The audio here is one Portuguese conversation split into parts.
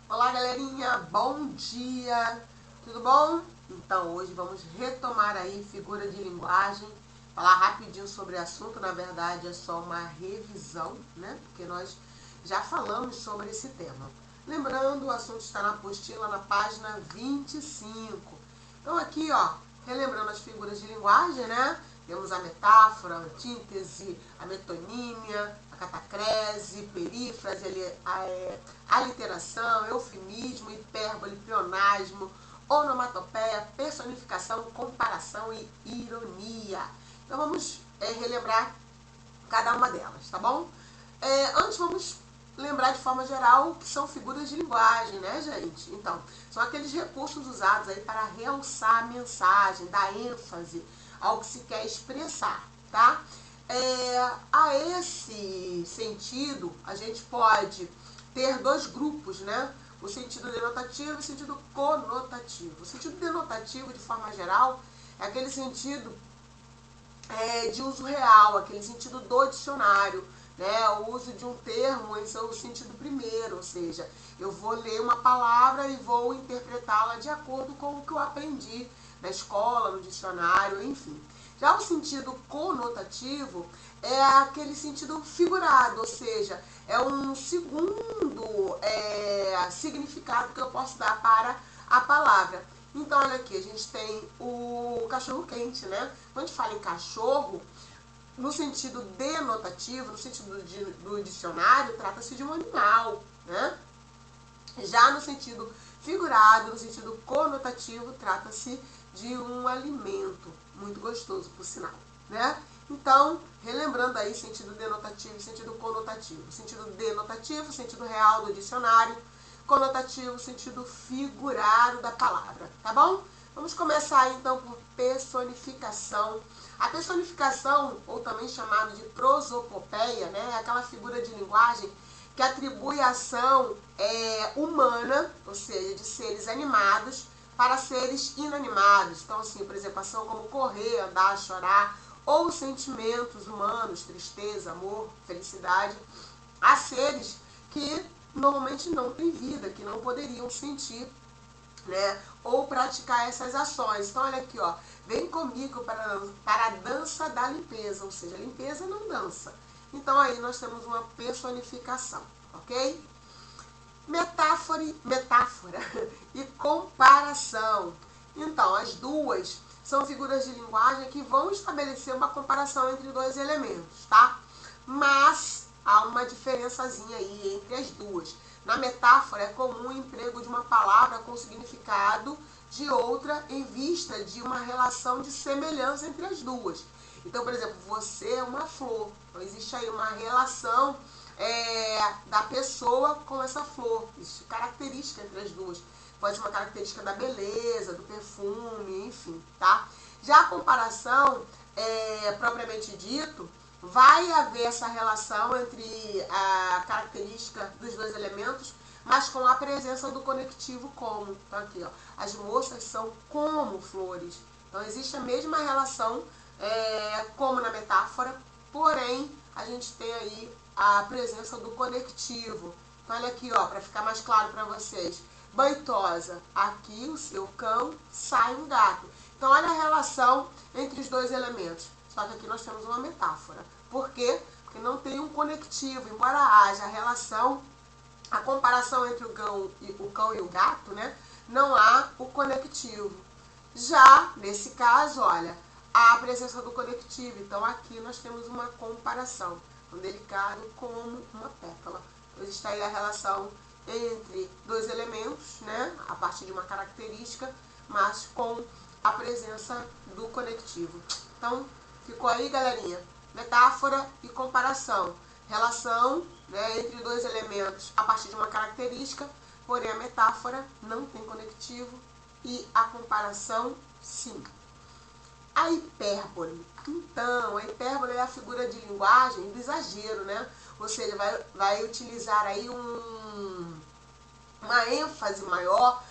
Olá, galerinha, bom dia, tudo bom? Então, hoje vamos retomar aí figura de linguagem, falar rapidinho sobre o assunto. Na verdade é só uma revisão, né? Porque nós já falamos sobre esse tema. Lembrando, o assunto está na apostila, na página 25. Então aqui, ó, relembrando as figuras de linguagem, né? Temos a metáfora, a antítese, a metonímia, a catacrese, perífrase, aliteração, eufemismo, hipérbole, pleonasmo, onomatopeia, personificação, comparação e ironia. Então vamos relembrar cada uma delas, tá bom? Antes vamos lembrar de forma geral o que são figuras de linguagem, né, gente? Então, são aqueles recursos usados aí para realçar a mensagem, dar ênfase ao que se quer expressar, tá? A esse sentido, a gente pode ter dois grupos, né? O sentido denotativo e o sentido conotativo. O sentido denotativo, de forma geral, é aquele sentido de uso real, aquele sentido do dicionário, né? O uso de um termo em seu sentido primeiro, ou seja, eu vou ler uma palavra e vou interpretá-la de acordo com o que eu aprendi na escola, no dicionário, enfim. Já o sentido conotativo é aquele sentido figurado, ou seja, é um segundo significado que eu posso dar para a palavra. Então, olha aqui, a gente tem o cachorro-quente, né? Quando a gente fala em cachorro, no sentido denotativo, no sentido do dicionário, trata-se de um animal, né? Já no sentido figurado, no sentido conotativo, trata-se de um alimento muito gostoso, por sinal, né? Então, relembrando aí sentido denotativo e sentido conotativo. Sentido denotativo, sentido real do dicionário. Conotativo, sentido figurado da palavra, tá bom? Vamos começar então por personificação. A personificação, ou também chamado de prosopopeia, né, é aquela figura de linguagem que atribui a ação humana, ou seja, de seres animados, para seres inanimados. Então, assim, por exemplo, ação como correr, andar, chorar, ou sentimentos humanos, tristeza, amor, felicidade, a seres que normalmente não têm vida, que não poderiam sentir, né, ou praticar essas ações. Então, olha aqui, ó, vem comigo para a dança da limpeza, ou seja, limpeza não dança. Então, aí nós temos uma personificação, ok? Metáfora e comparação. Então, as duas são figuras de linguagem que vão estabelecer uma comparação entre dois elementos, tá? Mas há uma diferençazinha aí entre as duas. Na metáfora, é comum o emprego de uma palavra com significado de outra em vista de uma relação de semelhança entre as duas. Então, por exemplo, você é uma flor. Então, existe aí uma relação da pessoa com essa flor. Isso é característica entre as duas. Pode ser uma característica da beleza, do perfume, enfim, tá? Já a comparação, propriamente dito, vai haver essa relação entre a característica dos dois elementos, mas com a presença do conectivo como. Então aqui, ó, as moças são como flores. Então existe a mesma relação como na metáfora, porém a gente tem aí a presença do conectivo. Então olha aqui, ó, para ficar mais claro para vocês. Baitosa, aqui o seu cão, sai um gato. Então olha a relação entre os dois elementos. Só que aqui nós temos uma metáfora. Por quê? Porque não tem um conectivo. Embora haja a relação, a comparação entre o cão e o gato, né? Não há o conectivo. Já, nesse caso, olha, há a presença do conectivo. Então aqui nós temos uma comparação. Um delicado como uma pétala. Então está aí a relação entre dois elementos, né? A partir de uma característica, mas com a presença do conectivo. Então, ficou aí, galerinha? Metáfora e comparação. relação, né, entre dois elementos a partir de uma característica, porém a metáfora não tem conectivo e a comparação sim. A hipérbole. Então, a hipérbole é a figura de linguagem do exagero, né? Ou seja, vai utilizar aí uma ênfase maior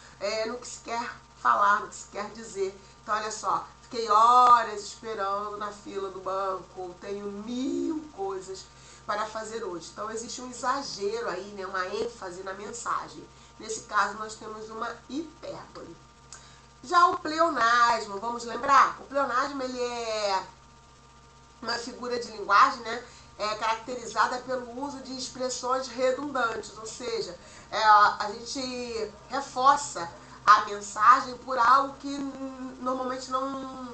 no que se quer falar, no que se quer dizer. Então, olha só, fiquei horas esperando na fila do banco, tenho 1000 coisas para fazer hoje. Então, existe um exagero aí, né? Uma ênfase na mensagem. Nesse caso, nós temos uma hipérbole. Já o pleonasmo, vamos lembrar? O pleonasmo, ele é uma figura de linguagem, né, caracterizada pelo uso de expressões redundantes, ou seja, a gente reforça a mensagem por algo que normalmente não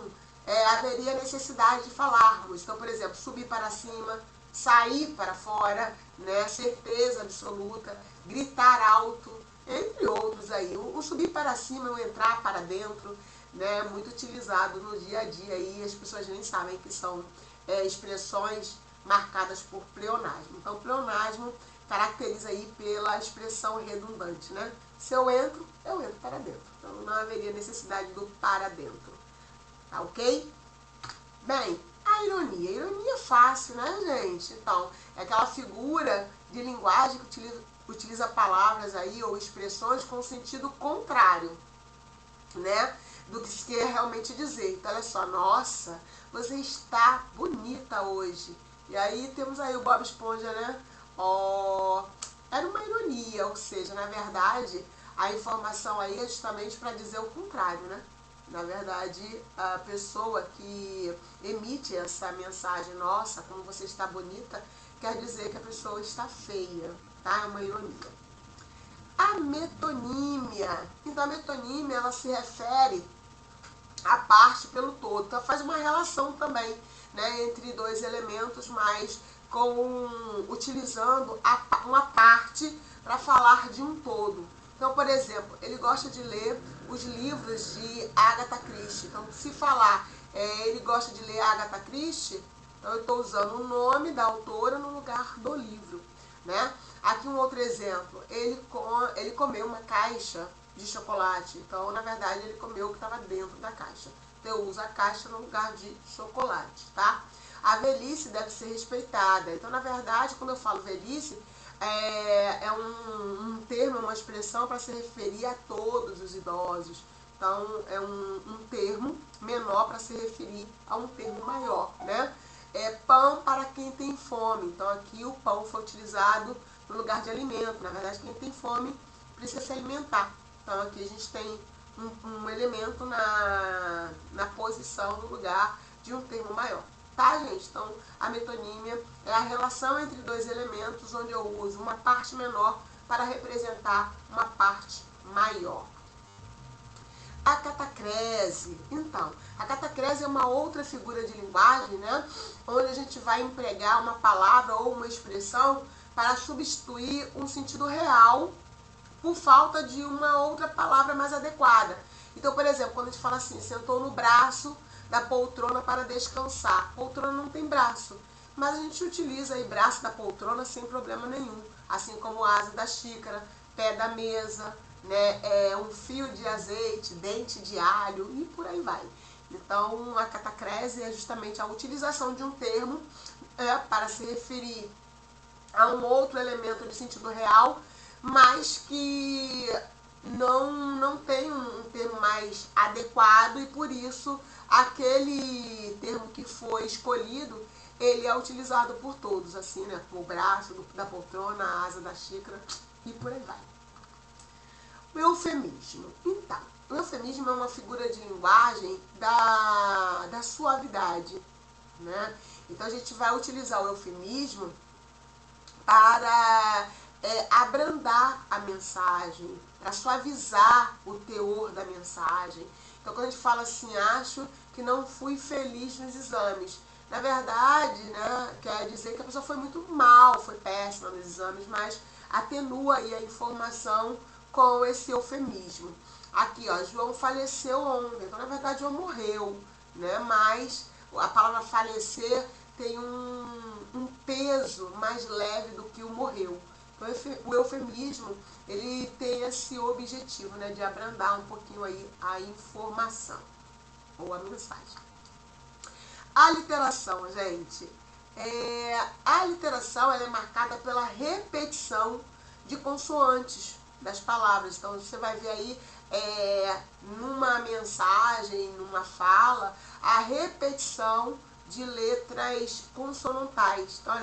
haveria necessidade de falarmos. Então, por exemplo, subir para cima, sair para fora, né, certeza absoluta, gritar alto, entre outros aí. O subir para cima, o entrar para dentro, né, muito utilizado no dia a dia e as pessoas nem sabem que são expressões marcadas por pleonasmo. Então, pleonasmo caracteriza aí pela expressão redundante, né? Se eu entro para dentro. Então, não haveria necessidade do para dentro. Tá ok? Bem, a ironia. A ironia é fácil, né, gente? Então, é aquela figura de linguagem que utiliza palavras aí ou expressões com sentido contrário, né, do que se quer realmente dizer. Então, olha só, nossa, você está bonita hoje. E aí temos aí o Bob Esponja, né? Era uma ironia, ou seja, na verdade, a informação aí é justamente para dizer o contrário, né? Na verdade, a pessoa que emite essa mensagem, nossa, como você está bonita, quer dizer que a pessoa está feia, tá? É uma ironia. A metonímia. Então, a metonímia, ela se refere à parte pelo todo. Então, faz uma relação também, né, entre dois elementos, mas utilizando uma parte para falar de um todo. Então, por exemplo, ele gosta de ler os livros de Agatha Christie. Então, se falar, ele gosta de ler Agatha Christie, então eu estou usando o nome da autora no lugar do livro, né? Aqui um outro exemplo, ele comeu uma caixa de chocolate, então na verdade ele comeu o que estava dentro da caixa. Então eu uso a caixa no lugar de chocolate, tá? A velhice deve ser respeitada, então na verdade quando eu falo velhice, é um termo, uma expressão para se referir a todos os idosos. Então é um termo menor para se referir a um termo maior, né? É pão para quem tem fome. Então aqui o pão foi utilizado no lugar de alimento. Na verdade, quem tem fome precisa se alimentar. Então aqui a gente tem um elemento na posição, no lugar de um termo maior. Tá, gente? Então a metonímia é a relação entre dois elementos onde eu uso uma parte menor para representar uma parte maior. A catacrese. Então, a catacrese é uma outra figura de linguagem, né, onde a gente vai empregar uma palavra ou uma expressão para substituir um sentido real por falta de uma outra palavra mais adequada. Então, por exemplo, quando a gente fala assim, sentou no braço da poltrona para descansar. Poltrona não tem braço, mas a gente utiliza aí braço da poltrona sem problema nenhum, assim como asa da xícara, pé da mesa, né, um fio de azeite, dente de alho e por aí vai. Então, a catacrese é justamente a utilização de um termo para se referir a um outro elemento de sentido real, mas que não tem um termo mais adequado e por isso aquele termo que foi escolhido, ele é utilizado por todos, assim, né? O braço da poltrona, a asa da xícara e por aí vai. O eufemismo. Então, o eufemismo é uma figura de linguagem da suavidade, né? Então, a gente vai utilizar o eufemismo para abrandar a mensagem, para suavizar o teor da mensagem. Então, quando a gente fala assim, acho que não fui feliz nos exames, na verdade, né, quer dizer que a pessoa foi muito mal, foi péssima nos exames, mas atenua aí a informação com esse eufemismo. Aqui, ó, João faleceu ontem, então na verdade João morreu, né? Mas a palavra falecer tem um peso mais leve do que o morreu. Então, o eufemismo, ele tem esse objetivo, né, de abrandar um pouquinho aí a informação ou a mensagem. A literação, gente. A literação, ela é marcada pela repetição de consoantes das palavras. Então, você vai ver aí, numa mensagem, numa fala, a repetição de letras consonantais. Então,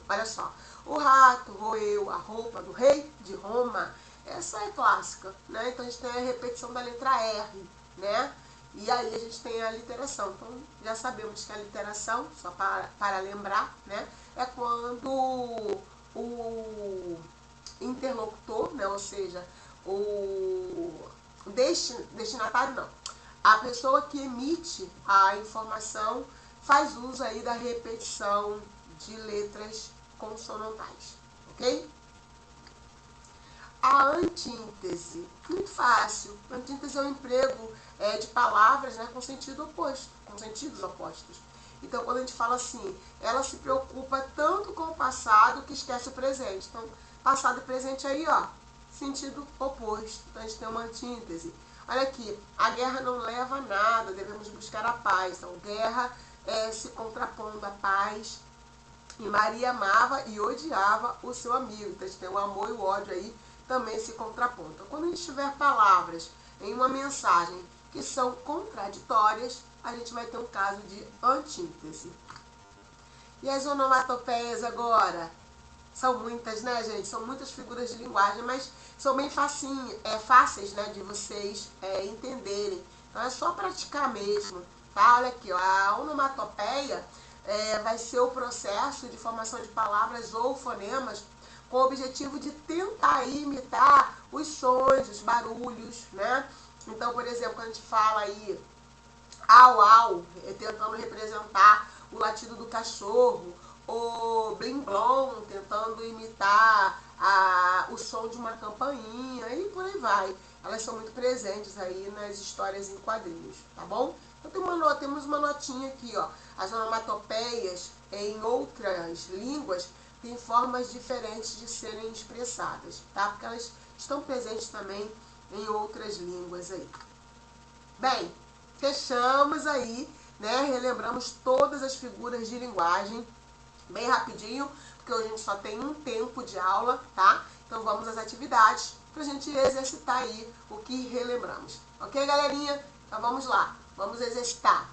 olha só. O rato roeu a roupa do rei de Roma. Essa é clássica, né? Então, a gente tem a repetição da letra R, né? E aí a gente tem a literação. Então, já sabemos que a literação, só para lembrar, né, é quando o interlocutor, né, ou seja, o destinatário não, a pessoa que emite a informação faz uso aí da repetição de letras consonantais, ok? A antíntese, muito fácil. A antíntese é um emprego de palavras, né, com sentido oposto, com sentidos opostos. Então, quando a gente fala assim, ela se preocupa tanto com o passado que esquece o presente. Então, passado e presente aí, ó, sentido oposto. Então, a gente tem uma antíntese. Olha aqui, a guerra não leva a nada, devemos buscar a paz. Então, guerra se contrapondo à paz. E Maria amava e odiava o seu amigo. Então, a gente tem o amor e o ódio aí também se contrapondo. Então, quando a gente tiver palavras em uma mensagem que são contraditórias, a gente vai ter um caso de antíntese. E as onomatopeias agora? São muitas, né, gente? São muitas figuras de linguagem, mas são bem fáceis, né, de vocês entenderem. Então, é só praticar mesmo, tá? Olha aqui, ó, a onomatopeia vai ser o processo de formação de palavras ou fonemas com o objetivo de tentar imitar os sons, os barulhos, né? Então, por exemplo, quando a gente fala aí au, au, tentando representar o latido do cachorro, ou blim blom, tentando imitar o som de uma campainha, e por aí vai. Elas são muito presentes aí nas histórias em quadrinhos, tá bom? Então temos uma notinha aqui, ó. As onomatopeias em outras línguas têm formas diferentes de serem expressadas, tá? Porque elas estão presentes também em outras línguas aí. Bem, fechamos aí, né? Relembramos todas as figuras de linguagem bem rapidinho, porque hoje a gente só tem um tempo de aula, tá? Então vamos às atividades pra gente exercitar aí o que relembramos. Ok, galerinha? Então vamos lá, vamos exercitar.